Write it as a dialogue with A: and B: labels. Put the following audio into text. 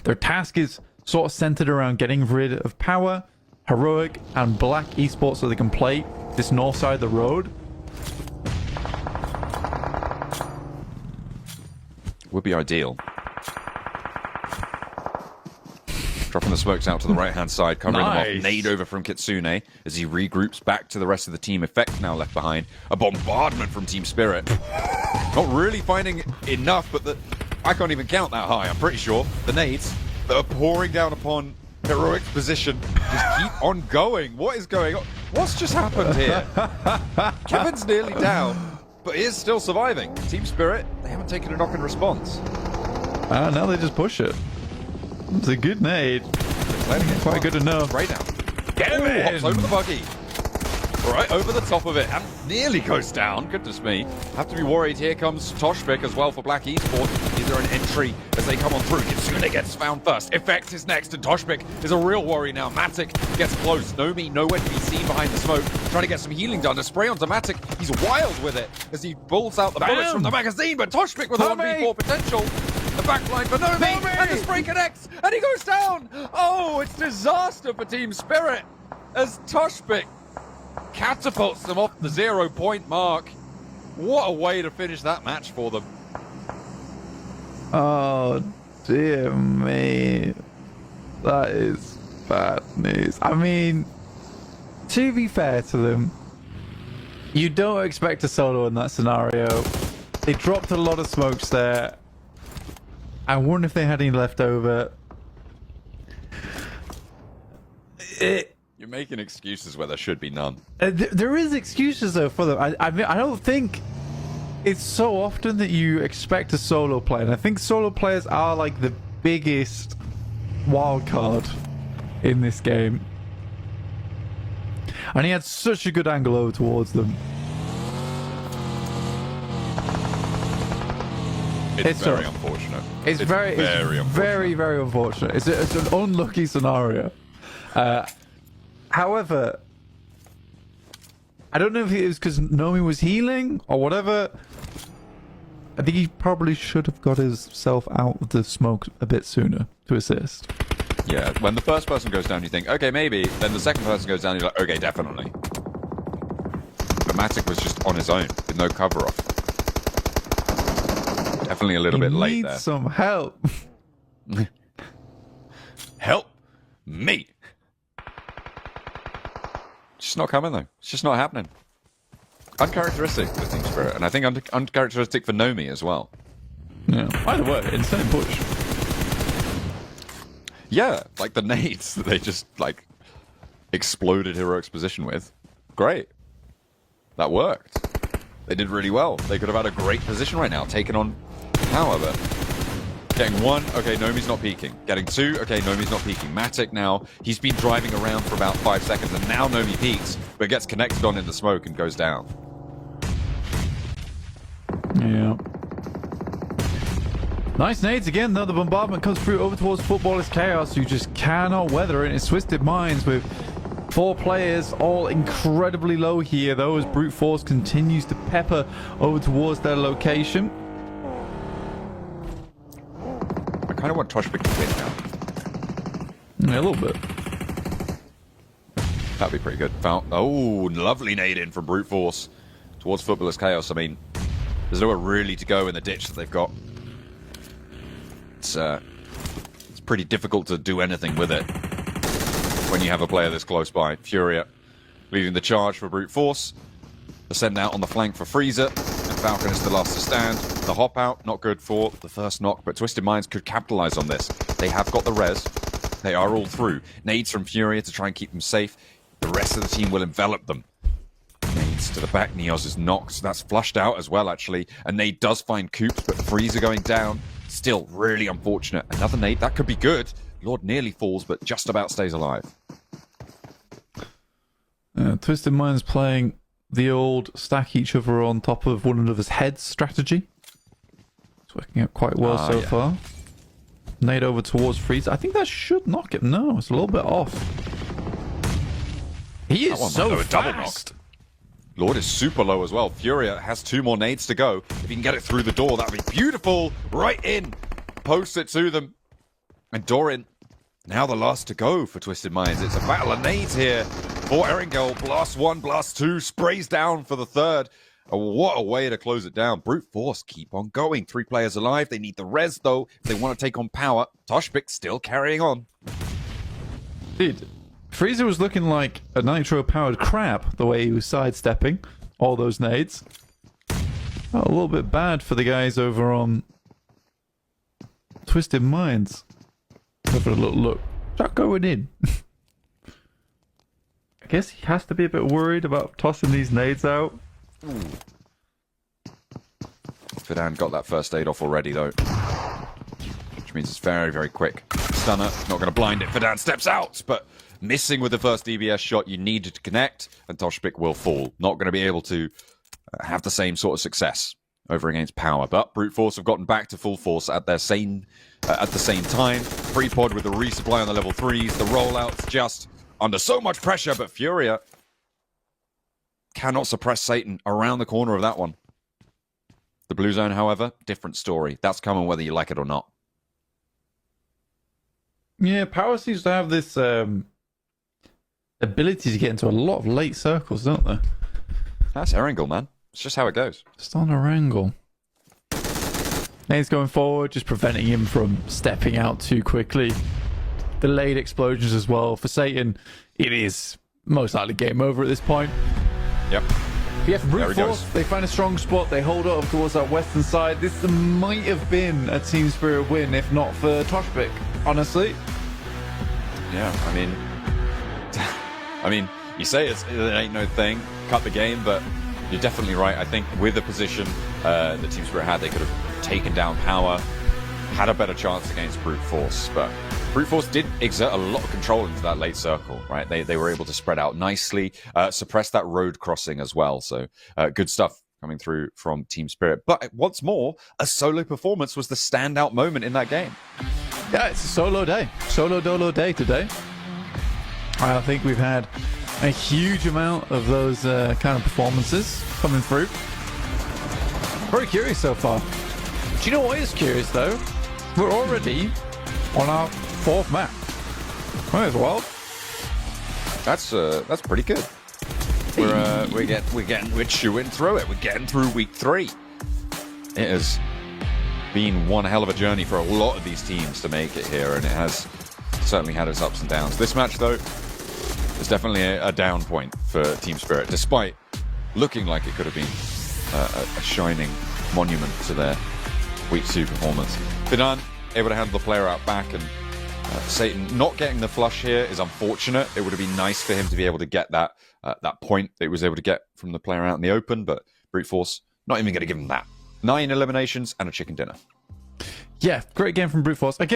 A: Their task is sort of centered around getting rid of Power, Heroic, and Black Esports so they can play this north side of the road.
B: Would be ideal. Dropping the smokes out to the right-hand side, covering them off. Nade over from Kitsune as he regroups back to the rest of the team. Effect now left behind. A bombardment from Team Spirit. Not really finding enough, but I can't even count that high, I'm pretty sure. The nades that are pouring down upon Heroic's position just keep on going. What is going on? What's just happened here? Kevin's nearly down, but he is still surviving. Team Spirit, they haven't taken a knock in response.
A: Now they just push it. It's a good nade. Quite good enough.
B: Right now. Get him in! Hops over the buggy. Right over the top of it and nearly goes down. Goodness me. Have to be worried. Here comes Tospik as well for Black Esports. Is there an entry as they come on through? Kitsune gets found first. Effect is next, and Tospik is a real worry now. Matic gets close. Nomi nowhere to be seen behind the smoke. Trying to get some healing done. A spray onto Matic. He's wild with it as he pulls out the bullets from the magazine, but Tospik with a 1v4 potential. The backline for Nomi, and the spray connects, and he goes down. Oh, it's disaster for Team Spirit as Tospik catapults them off the 0-point mark. What a way to finish that match for them.
A: Oh, dear me. That is bad news. I mean, to be fair to them, you don't expect a solo in that scenario. They dropped a lot of smokes there. I wonder if they had any left over.
B: You're making excuses where there should be none.
A: There is excuses though for them. I mean, I don't think it's so often that you expect a solo play, and I think solo players are like the biggest wild card in this game. And he had such a good angle over towards them.
B: It's very unfortunate.
A: It's very unfortunate. It's an unlucky scenario. However, I don't know if it was because Nomi was healing or whatever. I think he probably should have got himself out of the smoke a bit sooner to assist.
B: Yeah, when the first person goes down, you think, okay, maybe. Then the second person goes down, you're like, okay, definitely. But Matic was just on his own with no cover off. Definitely a little bit late there.
A: Need some help.
B: Help me. It's just not coming though. It's just not happening. Uncharacteristic for Team Spirit, and I think uncharacteristic for Nomi as well.
A: Yeah. Either way, insane push.
B: Yeah, like the nades that they just like exploded Heroic's position with. Great. That worked. They did really well. They could have had a great position right now, taking on Power, but getting one, okay, Nomi's not peeking. Getting two, okay, Nomi's not peeking. Matic now, he's been driving around for about 5 seconds, and now Nomi peeks, but gets connected on in the smoke and goes down.
A: Yeah. Nice nades again, though. The bombardment comes through over towards Footballers Chaos, who just cannot weather it. It's Twisted Minds with 4 players, all incredibly low here, though, as Brute Force continues to pepper over towards their location.
B: I kind of want Tospik to win now.
A: Yeah, a little bit.
B: That'd be pretty good. Oh, lovely nade in from Brute Force towards Footballers Chaos. I mean, there's nowhere really to go in the ditch that they've got. It's pretty difficult to do anything with it when you have a player this close by. Furia leading the charge for Brute Force. The send out on the flank for Freezer. And Falcon is the last to stand. The hop out, not good for the first knock, but Twisted Minds could capitalize on this. They have got the res. They are all through. Nades from Furia to try and keep them safe. The rest of the team will envelop them. Nades to the back. Neos is knocked. That's flushed out as well, actually. And Nade does find Coops, but Freezer going down. Still really unfortunate. Another nade. That could be good. Lord nearly falls, but just about stays alive.
A: Twisted Minds playing the old stack each other on top of one another's heads strategy. It's working out quite well so far. Nade over towards Freeze. I think that should knock him. No, it's a little bit off. He is so fast.
B: Lord is super low as well. Furia has 2 more nades to go. If he can get it through the door, that would be beautiful. Right in. Post it to them. And Doran, now the last to go for Twisted Minds. It's a battle of nades here for Erangel. Blast 1, blast 2, sprays down for the third. What a way to close it down. Brute Force keep on going. 3 players alive. They need the res, though, if they want to take on power. Tospik still carrying on.
A: Dude, Freezer was looking like a nitro-powered crab, the way he was sidestepping all those nades. Oh, a little bit bad for the guys over on Twisted Minds. Have a little look. Not going in. I guess he has to be a bit worried about tossing these nades out.
B: Fidan got that first aid off already, though. Which means it's very, very quick. Stunner, not going to blind it. Fidan steps out, but missing with the first DBS shot. You needed to connect, and Tospik will fall. Not going to be able to have the same sort of success over against Power. But Brute Force have gotten back to full force at the same time. Free pod with the resupply on the level 3s. The rollouts just under so much pressure, but Furia cannot suppress Satan around the corner of that one. The blue zone, however, different story. That's coming whether you like it or not.
A: Yeah, Power seems to have this ability to get into a lot of late circles, don't they?
B: That's Erangel, man. It's just how it goes.
A: Just on a wrangle. Nate's going forward, just preventing him from stepping out too quickly. Delayed explosions as well. For Satan, it is most likely game over at this point.
B: Yep.
A: Yeah, for Brute Force, they find a strong spot. They hold up towards that western side. This might have been a Team Spirit win, if not for Tospik, honestly.
B: Yeah, I mean, you say it ain't no thing, cut the game, but you're definitely right. I think with the position that Team Spirit had, they could have taken down Power, had a better chance against Brute Force, but Brute Force did exert a lot of control into that late circle, right? They were able to spread out nicely, suppress that road crossing as well. So good stuff coming through from Team Spirit. But once more, a solo performance was the standout moment in that game.
A: Yeah, it's a solo day. Solo dolo day today. I think we've had a huge amount of those kind of performances coming through. Very curious so far. Do you know what is curious, though? We're already on our 4th map. Might as well.
B: That's pretty good. We're chewing through it. We're getting through week 3. It has been one hell of a journey for a lot of these teams to make it here, and it has certainly had its ups and downs. This match, though, is definitely a down point for Team Spirit, despite looking like it could have been a shining monument to their week 2 performance. Fidan able to handle the player out back, and Satan not getting the flush here is unfortunate. It would have been nice for him to be able to get that point that he was able to get from the player out in the open, but Brute Force not even going to give him that. 9 eliminations and a chicken dinner.
A: Yeah, great game from Brute Force. Again,